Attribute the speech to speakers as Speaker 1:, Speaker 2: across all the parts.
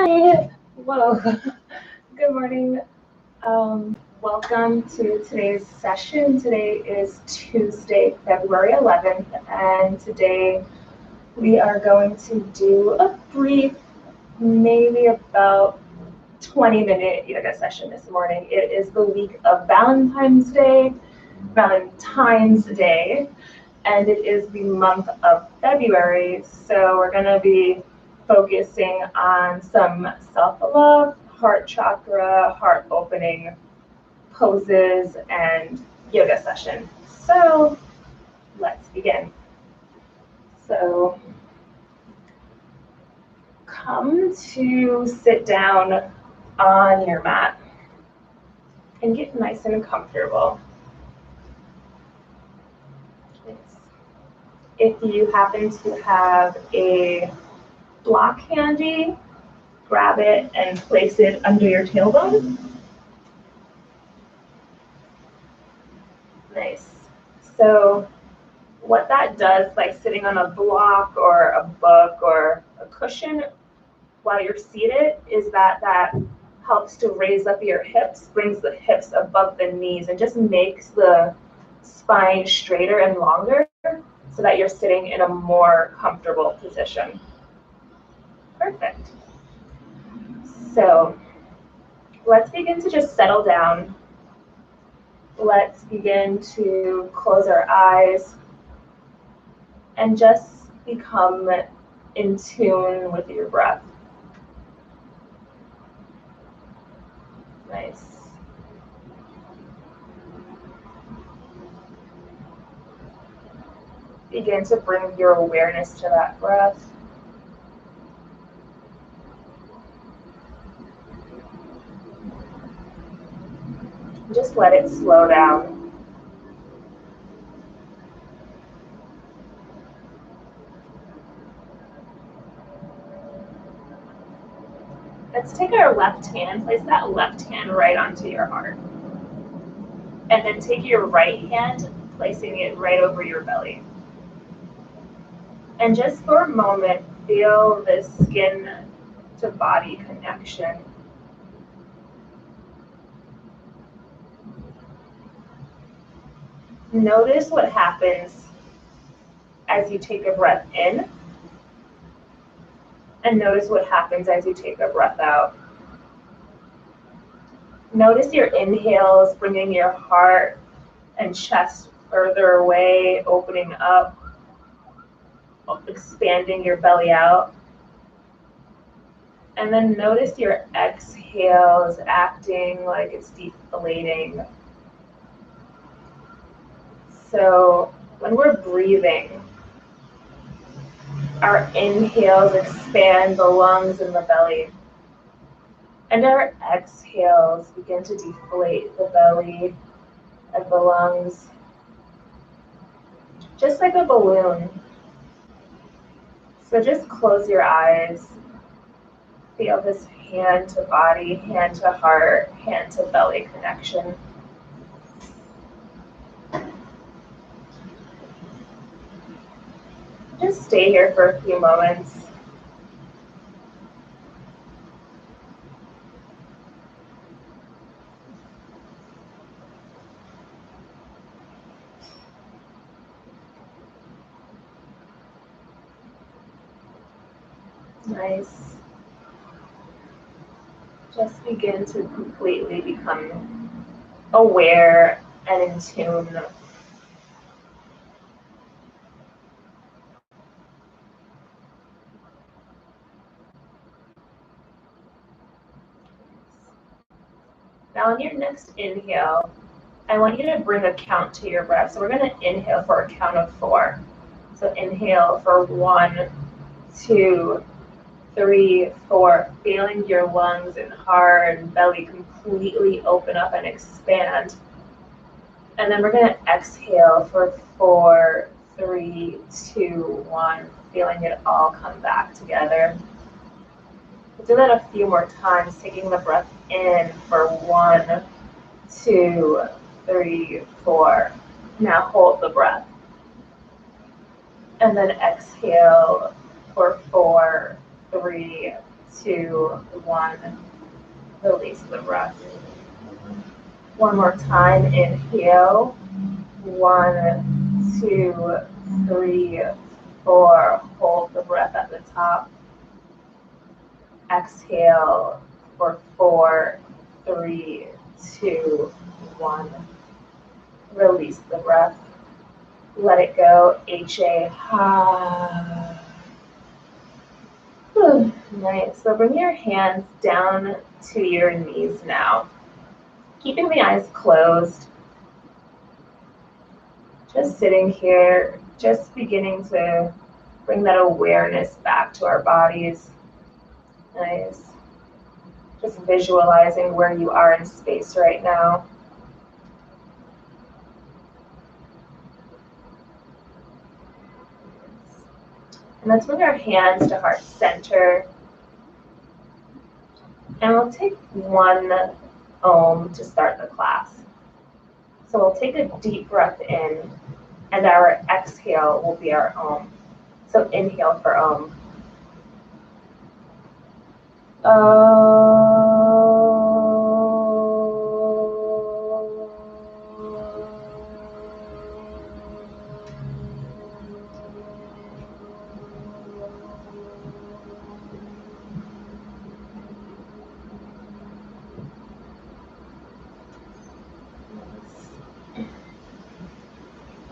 Speaker 1: Hi. Whoa. Good morning. Welcome to today's session. Today is Tuesday, February 11th, and today we are going to do a brief, maybe about 20-minute yoga session this morning. It is the week of Valentine's Day, and it is the month of February, so we're going to be focusing on some self-love, heart chakra, heart opening poses, and yoga session. So let's begin. So come to sit down on your mat and get nice and comfortable. If you happen to have a block handy, grab it and place it under your tailbone. Nice. So what that does, like sitting on a block or a book or a cushion while you're seated, is that helps to raise up your hips, brings the hips above the knees, and just makes the spine straighter and longer so that you're sitting in a more comfortable position. Perfect. So let's begin to just settle down. Let's begin to close our eyes and just become in tune with your breath. Nice. Begin to bring your awareness to that breath. Just let it slow down. Let's take our left hand, place that left hand right onto your heart. And then take your right hand, placing it right over your belly. And just for a moment, feel this skin to body connection. Notice what happens as you take a breath in, and notice what happens as you take a breath out. Notice your inhales, bringing your heart and chest further away, opening up, expanding your belly out. And then notice your exhales acting like it's deflating. So when we're breathing, our inhales expand the lungs and the belly. And our exhales begin to deflate the belly and the lungs, just like a balloon. So just close your eyes. Feel this hand to body, hand to heart, hand to belly connection. Just stay here for a few moments. Nice. Just begin to completely become aware and in tune. Now on your next inhale, I want you to bring a count to your breath. So we're going to inhale for a count of 4. So inhale for 1, 2, 3, 4, feeling your lungs and heart and belly completely open up and expand. And then we're going to exhale for 4, 3, 2, 1, feeling it all come back together. We'll do that a few more times, taking the breath in for 1, 2, 3, 4. Now hold the breath. And then exhale for 4, 3, 2, 1. Release the breath. One more time. Inhale. 1, 2, 3, 4. Hold the breath at the top. Exhale for 4, 3, 2, 1. Release the breath. Let it go. HA. Ha. Nice. So bring your hands down to your knees now. Keeping the eyes closed. Just sitting here, just beginning to bring that awareness back to our bodies. Nice. Just visualizing where you are in space right now. And let's bring our hands to heart center. And we'll take 1 Om to start the class. So we'll take a deep breath in, and our exhale will be our Om. So inhale for Om.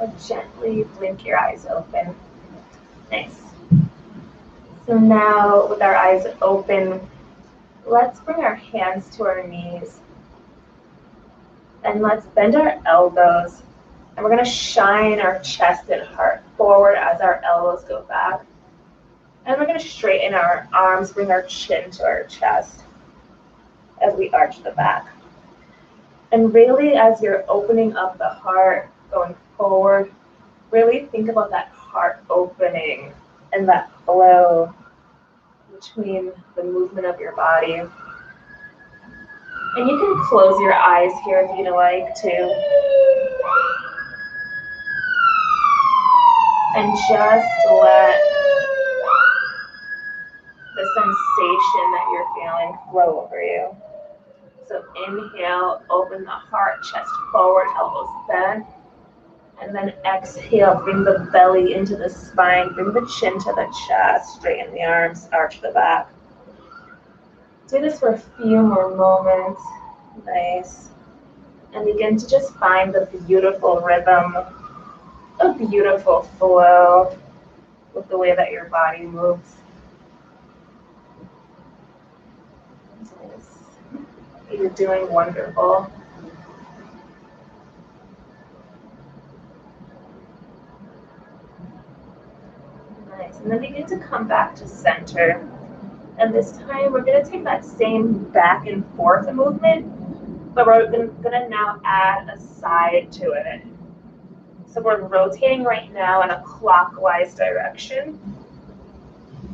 Speaker 1: Or gently blink your eyes open. Nice. So now with our eyes open, let's bring our hands to our knees. And let's bend our elbows. And we're going to shine our chest and heart forward as our elbows go back. And we're going to straighten our arms, bring our chin to our chest as we arch the back. And really, as you're opening up the heart, going forward, really think about that heart opening and that flow between the movement of your body. And you can close your eyes here if you'd like to. And just let the sensation that you're feeling flow over you. So inhale, open the heart, chest forward, elbows bent. And then exhale, bring the belly into the spine, bring the chin to the chest, straighten the arms, arch the back. Do this for a few more moments. Nice. And begin to just find the beautiful rhythm, a beautiful flow with the way that your body moves. Nice. You're doing wonderful. Nice. And then begin to come back to center. And this time we're going to take that same back and forth movement, but we're going to now add a side to it. So we're rotating right now in a clockwise direction.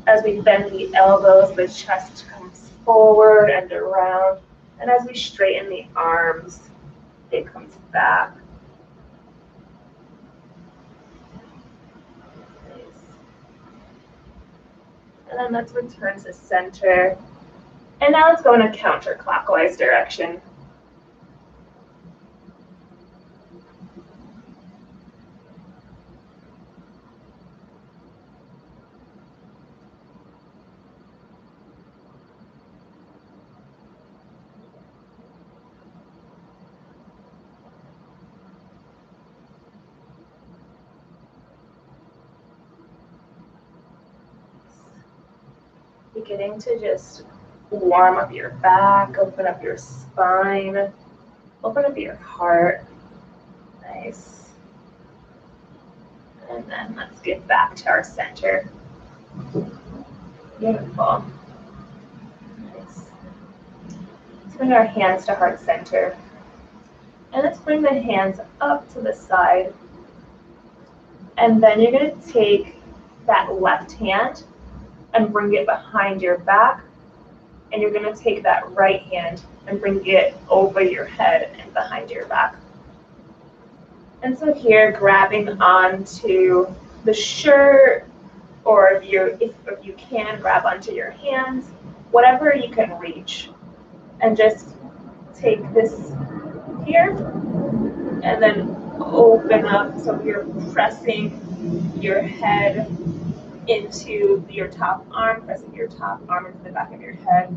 Speaker 1: As we bend the elbows, the chest comes forward and around. And as we straighten the arms, it comes back. And then let's return to center. And now let's go in a counterclockwise direction. Beginning to just warm up your back, open up your spine, open up your heart. Nice. And then let's get back to our center. Beautiful. Nice. Let's bring our hands to heart center. And let's bring the hands up to the side. And then you're going to take that left hand and bring it behind your back. And you're going to take that right hand and bring it over your head and behind your back. And so here, grabbing onto the shirt, or if you can, grab onto your hands. whatever you can reach. And just take this here and then open up, so you're pressing your head into your top arm, pressing your top arm into the back of your head.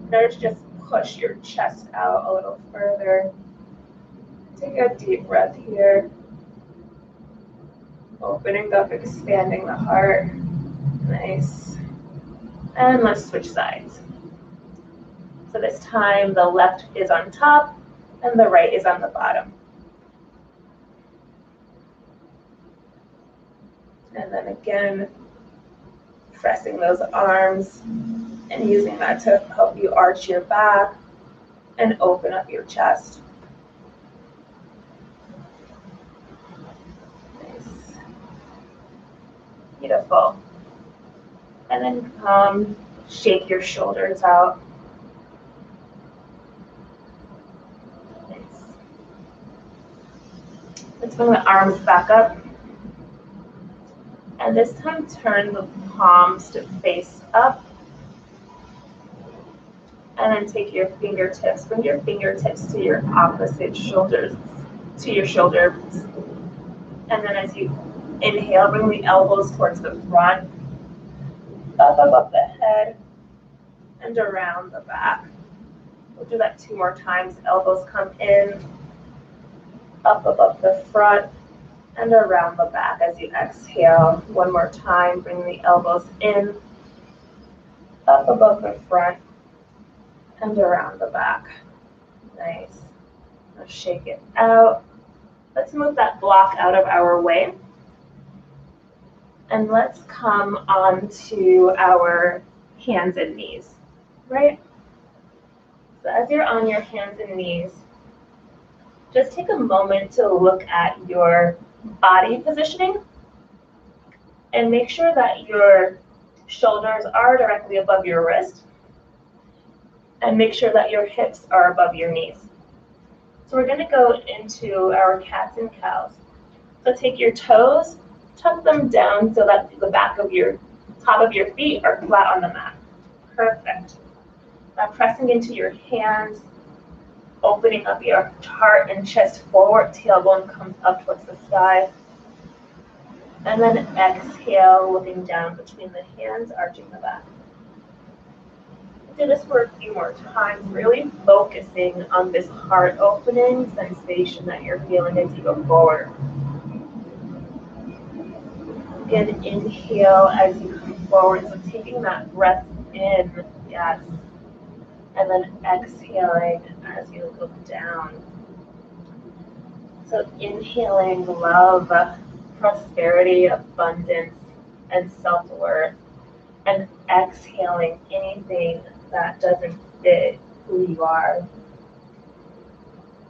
Speaker 1: Notice, just push your chest out a little further. Take a deep breath here. Opening up, expanding the heart. Nice. And let's switch sides. So this time the left is on top and the right is on the bottom. And then again, pressing those arms and using that to help you arch your back and open up your chest. Nice. Beautiful. And then shake your shoulders out. Nice. Let's bring the arms back up. And this time turn the palms to face up. And then take your fingertips, bring your fingertips to your opposite shoulders, to your shoulders. And then as you inhale, bring the elbows towards the front, up above the head, and around the back. We'll do that 2 more times. Elbows come in, up above the front, and around the back. As you exhale, 1 more time, bring the elbows in, up above the front, and around the back. Nice. Now shake it out. Let's move that block out of our way. And let's come on to our hands and knees, right? So as you're on your hands and knees, just take a moment to look at your body positioning and make sure that your shoulders are directly above your wrist, and make sure that your hips are above your knees. So we're going to go into our cats and cows. So take your toes, tuck them down so that the back of your top of your feet are flat on the mat. Perfect. Now pressing into your hands, opening up your heart and chest forward, tailbone comes up towards the sky. And then exhale, looking down between the hands, arching the back. Do this for a few more times, really focusing on this heart opening sensation that you're feeling as you go forward. Again, inhale as you come forward, so taking that breath in, yes, and then exhaling as you look down. So inhaling love, prosperity, abundance, and self-worth, and exhaling anything that doesn't fit who you are.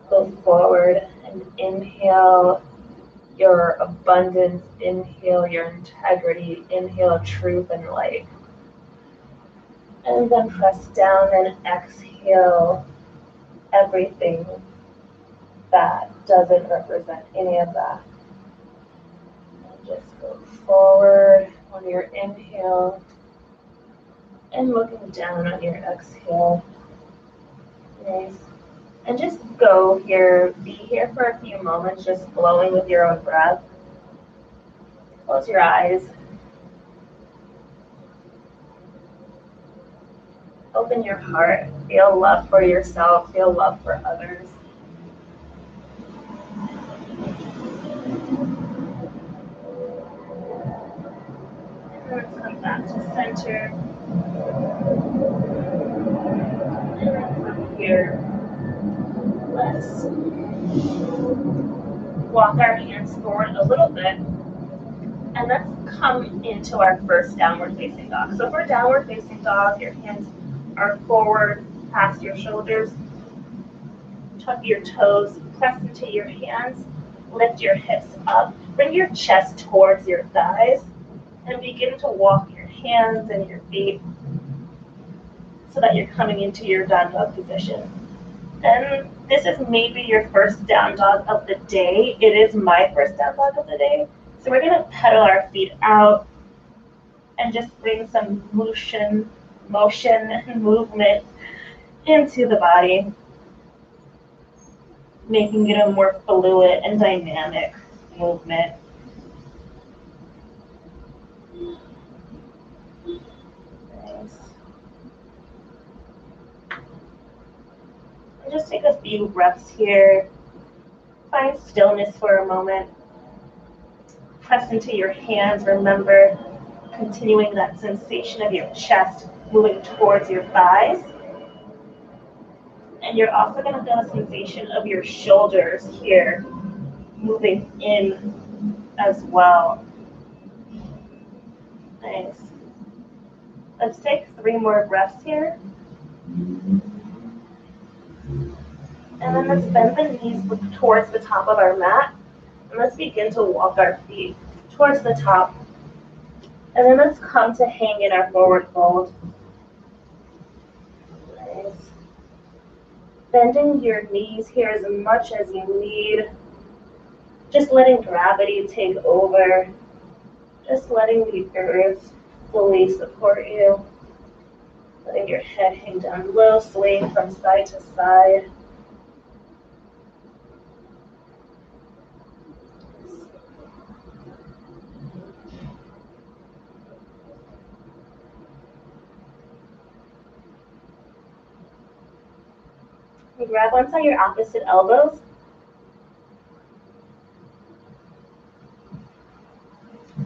Speaker 1: Go forward and inhale your abundance, inhale your integrity, inhale truth and light. And then press down and exhale everything that doesn't represent any of that. And just go forward on your inhale and looking down on your exhale. Nice. And just go here, be here for a few moments, just flowing with your own breath. Close your eyes. Open your heart. Feel love for yourself, feel love for others. And then come back to center. And then from here, let's walk our hands forward a little bit. And let's come into our first downward facing dog. So for downward facing dog, your hands are forward past your shoulders. Tuck your toes, press into your hands, lift your hips up, bring your chest towards your thighs, and begin to walk your hands and your feet so that you're coming into your down dog position. And this is maybe your first down dog of the day. It is my first down dog of the day. So we're going to pedal our feet out and just bring some motion motion and movement into the body, making it a more fluid and dynamic movement. Nice. And just take a few breaths here. Find stillness for a moment. Press into your hands. Remember, continuing that sensation of your chest moving towards your thighs. And you're also going to feel a sensation of your shoulders here moving in as well. Nice. Let's take 3 more breaths here. And then let's bend the knees towards the top of our mat. And let's begin to walk our feet towards the top. And then let's come to hang in our forward fold. Nice. Bending your knees here as much as you need. Just letting gravity take over. Just letting the earth fully support you. Letting your head hang down low, swaying from side to side. You grab onto your opposite elbows.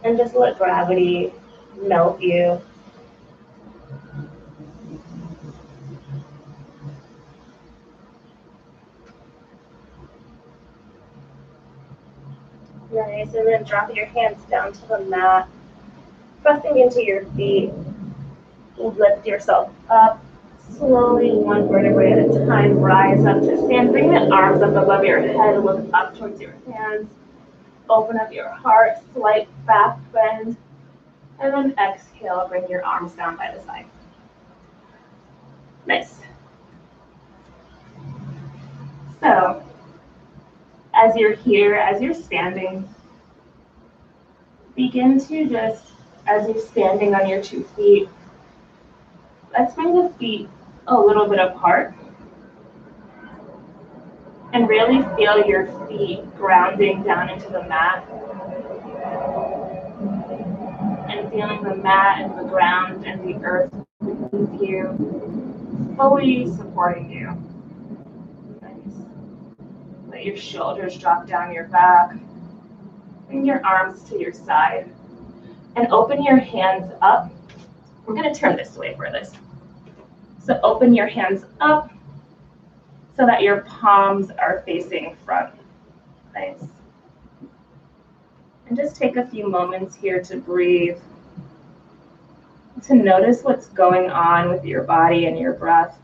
Speaker 1: And just let gravity melt you. Nice, and then drop your hands down to the mat, pressing into your feet. Lift yourself up, slowly, one vertebrae at a time, rise up to stand. Bring the arms up above your head, look up towards your hands. Open up your heart, slight back bend, and then exhale, bring your arms down by the side. Nice. So, as you're here, as you're standing, begin to just, as you're standing on your 2 feet, let's bring the feet a little bit apart and really feel your feet grounding down into the mat and feeling the mat and the ground and the earth beneath you, fully supporting you. Nice. Let your shoulders drop down your back. Bring your arms to your side and open your hands up. We're going to turn this way for this. So open your hands up so that your palms are facing front. Nice. And just take a few moments here to breathe, to notice what's going on with your body and your breath,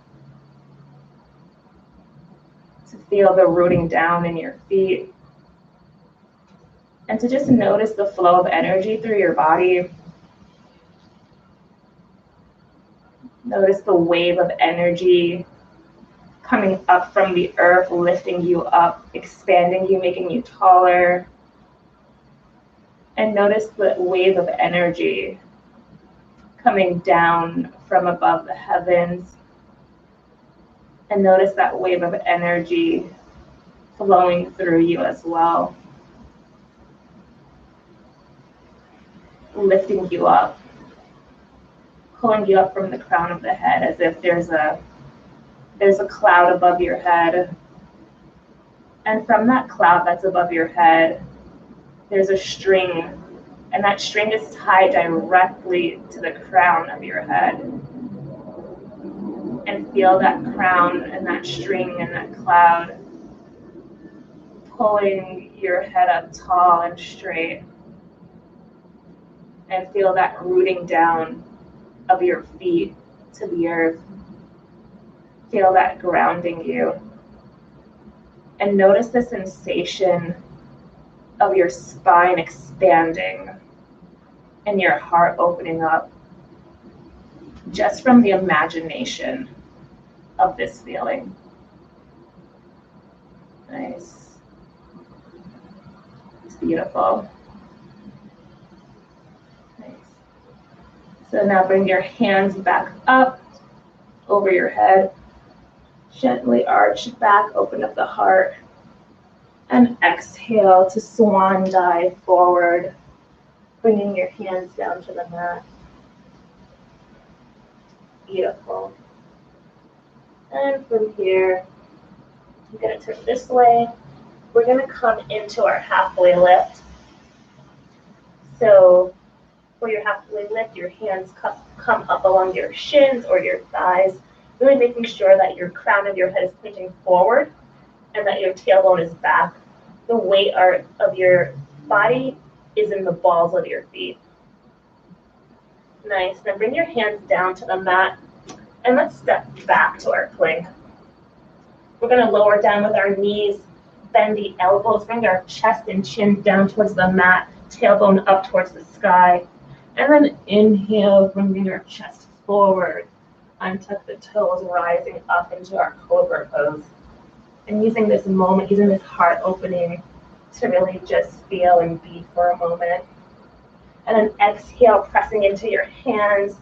Speaker 1: to feel the rooting down in your feet, and to just notice the flow of energy through your body. Notice the wave of energy coming up from the earth, lifting you up, expanding you, making you taller. And notice the wave of energy coming down from above the heavens. And notice that wave of energy flowing through you as well, lifting you up, pulling you up from the crown of the head as if there's a cloud above your head. And from that cloud that's above your head, there's a string, and that string is tied directly to the crown of your head. And feel that crown and that string and that cloud pulling your head up tall and straight. And feel that rooting down of your feet to the earth. Feel that grounding you. And notice the sensation of your spine expanding and your heart opening up just from the imagination of this feeling. Nice. It's beautiful. Nice. So now bring your hands back up over your head. Gently arch back, open up the heart. And exhale to swan dive forward, bringing your hands down to the mat. Beautiful. And from here, I'm going to turn this way. We're going to come into our halfway lift. So for your halfway lift, your hands come up along your shins or your thighs, really making sure that your crown of your head is pointing forward and that your tailbone is back. The weight of your body is in the balls of your feet. Nice. Then bring your hands down to the mat and let's step back to our plank. We're going to lower down with our knees, bend the elbows, bring our chest and chin down towards the mat, tailbone up towards the sky. And then inhale, bringing our chest forward. Untuck the toes, rising up into our cobra pose. And using this moment, using this heart opening to really just feel and be for a moment. And then exhale, pressing into your hands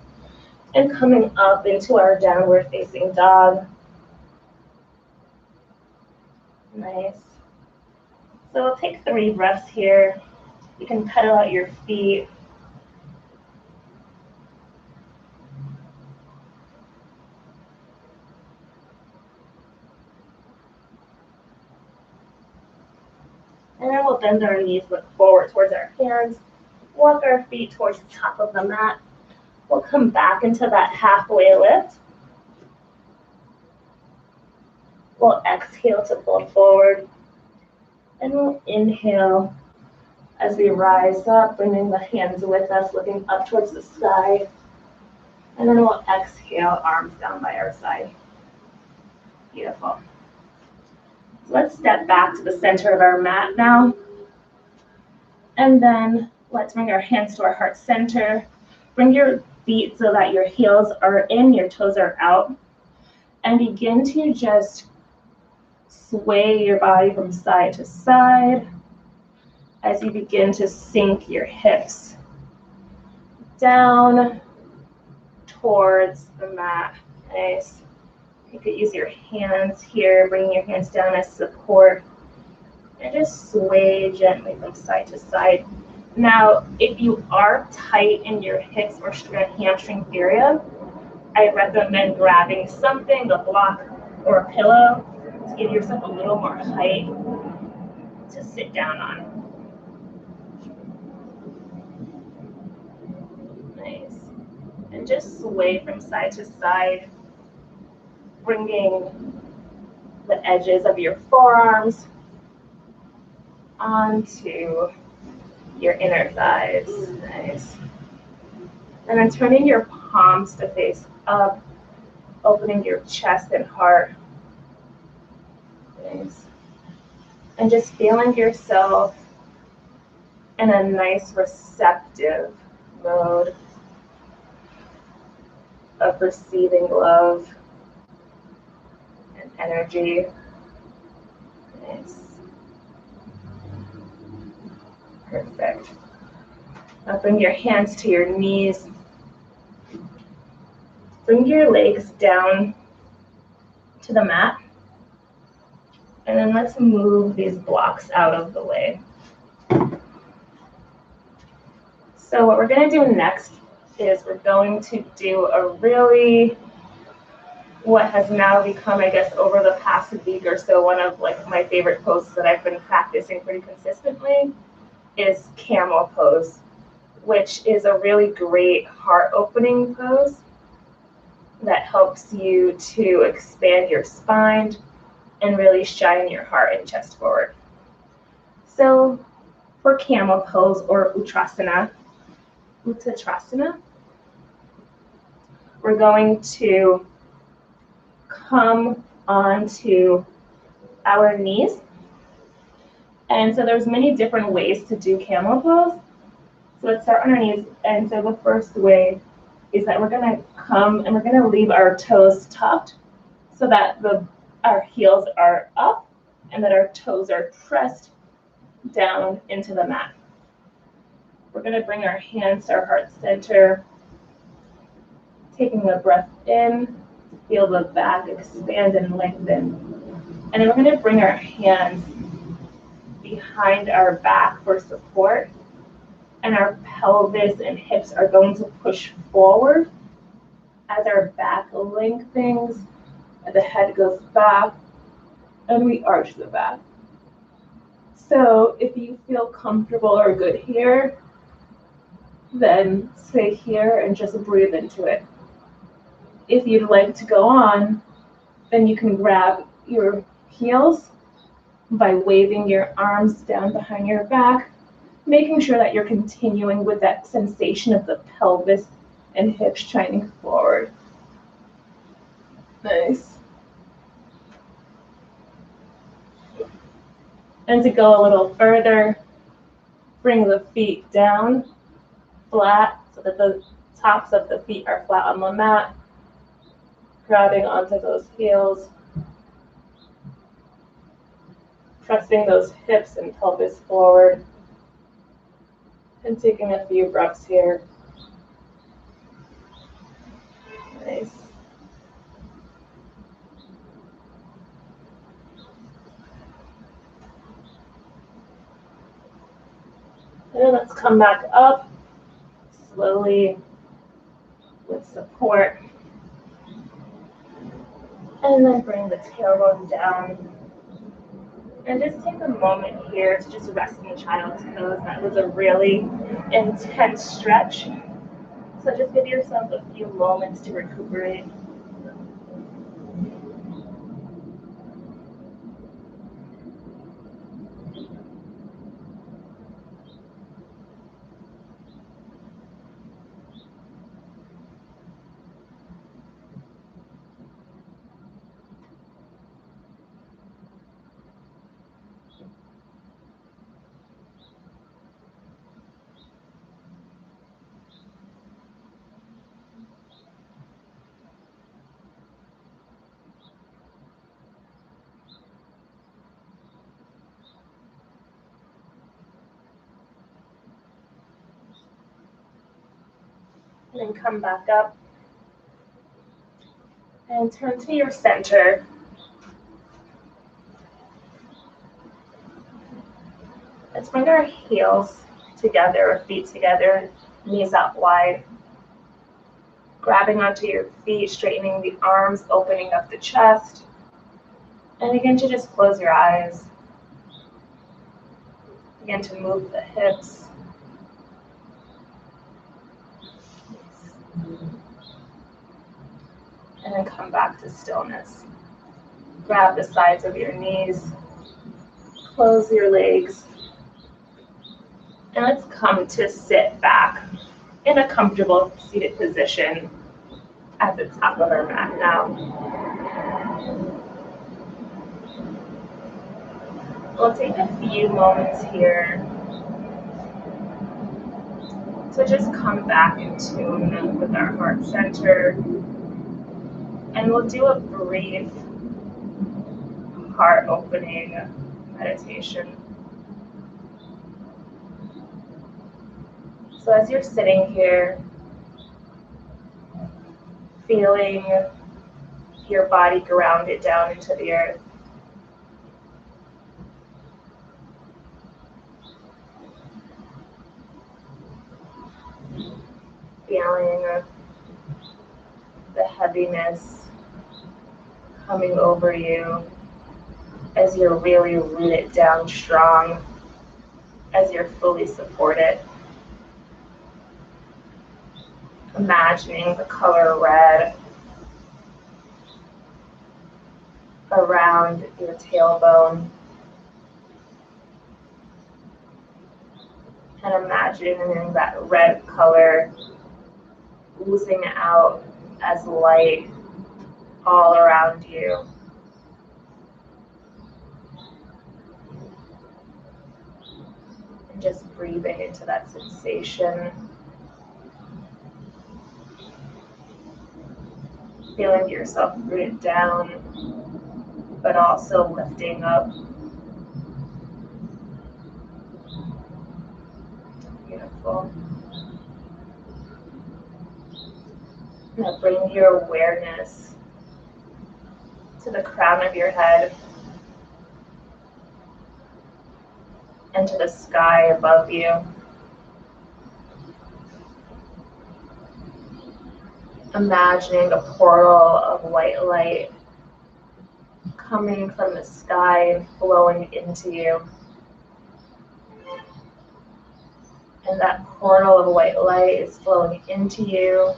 Speaker 1: and coming up into our downward facing dog. Nice. So we'll take 3 breaths here. You can pedal out your feet. And then we'll bend our knees, look forward towards our hands. Walk our feet towards the top of the mat. We'll come back into that halfway lift. We'll exhale to fold forward. And we'll inhale as we rise up, bringing the hands with us, looking up towards the sky. And then we'll exhale, arms down by our side. Beautiful. So let's step back to the center of our mat now. And then let's bring our hands to our heart center. Bring your feet so that your heels are in, your toes are out. And begin to just sway your body from side to side as you begin to sink your hips down towards the mat. Nice. You could use your hands here, bringing your hands down as support, and just sway gently from side to side. Now, if you are tight in your hips or hamstring area, I recommend grabbing something, a block or a pillow, to give yourself a little more height to sit down on. Nice. And just sway from side to side, bringing the edges of your forearms onto your inner thighs. Nice. And then turning your palms to face up, opening your chest and heart. Nice. And just feeling yourself in a nice receptive mode of receiving love and energy. Nice. Perfect. Now bring your hands to your knees. Bring your legs down to the mat. And then let's move these blocks out of the way. So what we're going to do next is we're going to do a really, what has now become, I guess, over the past week or so, one of like my favorite poses that I've been practicing pretty consistently is camel pose, which is a really great heart opening pose that helps you to expand your spine and really shine your heart and chest forward. So for camel pose or Uttanasana, we're going to come onto our knees. And so there's many different ways to do camel pose. So let's start on our knees. And so the first way is that we're going to come and we're going to leave our toes tucked so that our heels are up and that our toes are pressed down into the mat. We're going to bring our hands to our heart center, Taking a breath in, feel the back expand and lengthen. And then we're going to bring our hands behind our back for support. And our pelvis and hips are going to push forward as our back lengthens, and the head goes back, and we arch the back. So if you feel comfortable or good here, then stay here and just breathe into it. If you'd like to go on, then you can grab your heels by waving your arms down behind your back, making sure that you're continuing with that sensation of the pelvis and hips shining forward. Nice. And to go a little further, bring the feet down flat so that the tops of the feet are flat on the mat, grabbing onto those heels, pressing those hips and pelvis forward, and taking a few breaths here. Nice. And then let's come back up slowly with support. And then bring the tailbone down. And just take a moment here to just rest in child's pose. That was a really intense stretch. So just give yourself a few moments to recuperate. And then come back up and turn to your center. Let's bring our heels together, feet together, knees out wide. Grabbing onto your feet, straightening the arms, opening up the chest. And begin to just close your eyes. Begin to move the hips. And then come back to stillness. Grab the sides of your knees. Close your legs. And let's come to sit back in a comfortable seated position at the top of our mat now. We'll take a few moments here to just come back in tune with our heart center. And we'll do a brief heart opening meditation. So as you're sitting here, feeling your body grounded down into the earth, feeling the heaviness coming over you as you're really rooted down strong, as you're fully supported. Imagining the color red around your tailbone. And imagining that red color oozing out as light all around you. And just breathing into that sensation. Feeling yourself rooted down, but also lifting up. Beautiful. Now bring your awareness to the crown of your head and to the sky above you. Imagining a portal of white light coming from the sky and flowing into you. And that portal of white light is flowing into you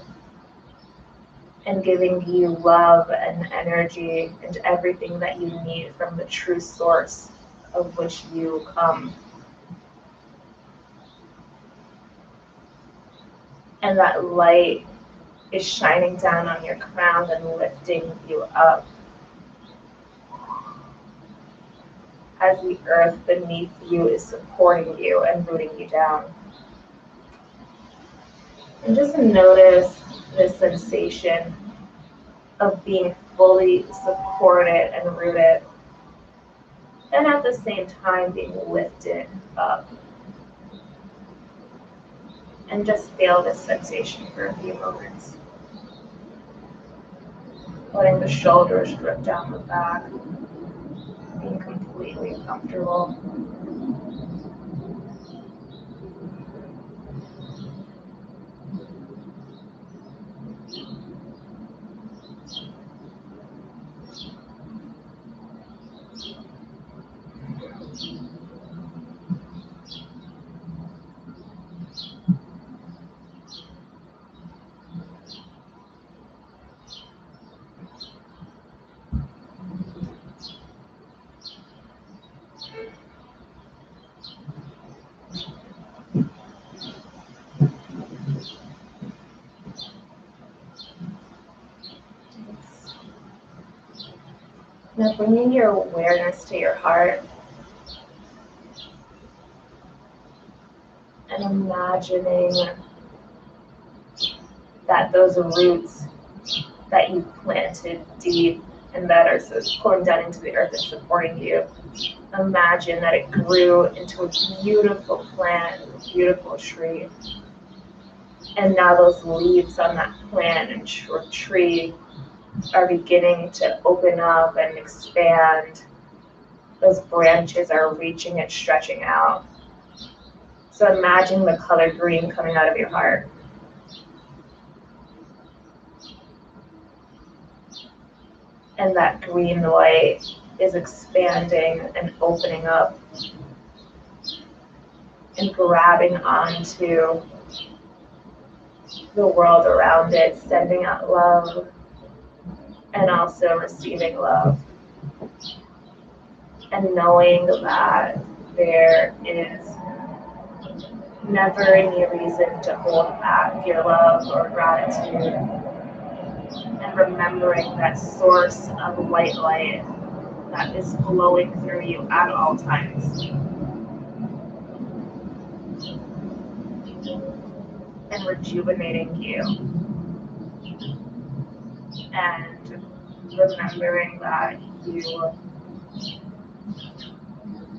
Speaker 1: and giving you love and energy and everything that you need from the true source of which you come. And that light is shining down on your crown and lifting you up as the earth beneath you is supporting you and rooting you down. And just notice this sensation of being fully supported and rooted, and at the same time being lifted up. And just feel this sensation for a few moments. Letting the shoulders drip down the back, being completely comfortable. Now bringing your awareness to your heart and imagining that those roots that you planted deep and that are pouring down into the earth and supporting you, imagine that it grew into a beautiful plant, a beautiful tree. And now those leaves on that plant and tree are beginning to open up and expand. Those branches are reaching and stretching out. So imagine the color green coming out of your heart. And that green light is expanding and opening up and grabbing onto the world around it, sending out love and also receiving love. And knowing that there is never any reason to hold back your love or gratitude. And remembering that source of white light that is flowing through you at all times. And rejuvenating you. And remembering that you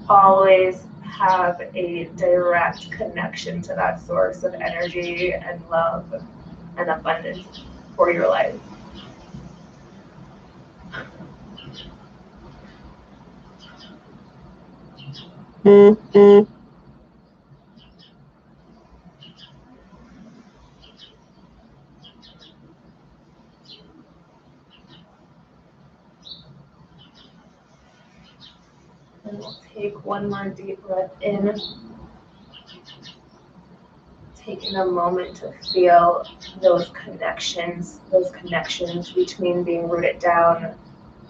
Speaker 1: always have a direct connection to that source of energy and love and abundance for your life. And we'll take one more deep breath in. Taking a moment to feel those connections between being rooted down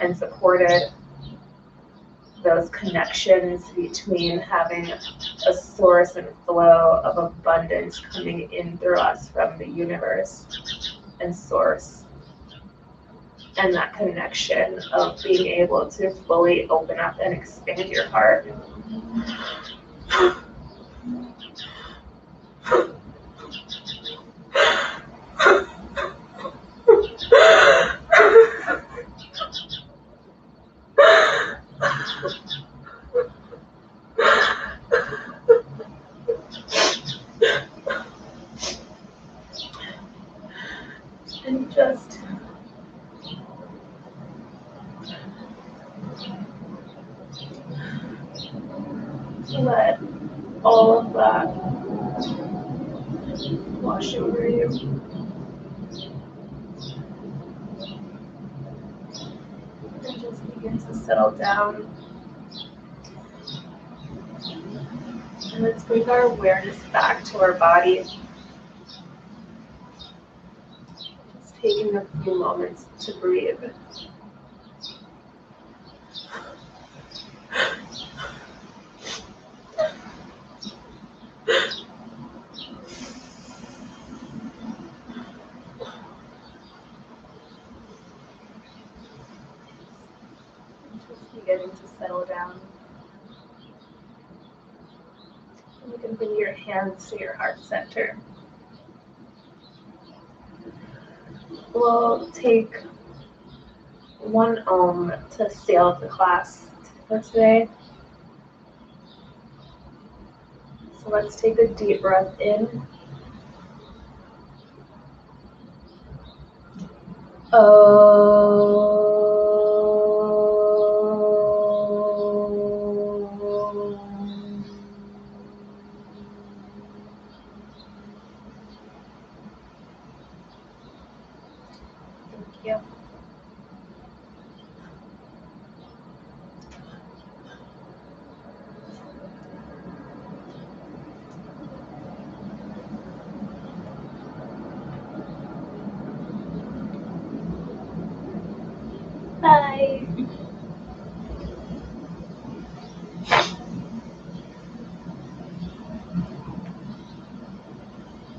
Speaker 1: and supported. Those connections between having a source and flow of abundance coming in through us from the universe and source. And that connection of being able to fully open up and expand your heart. And Let all of that wash over you. And just begin to settle down. And let's bring our awareness back to our body. Just taking a few moments to breathe. Just beginning to settle down. And you can bring your hands to your heart center. We'll take one Om to seal the class for today. So let's take a deep breath in. Thank you.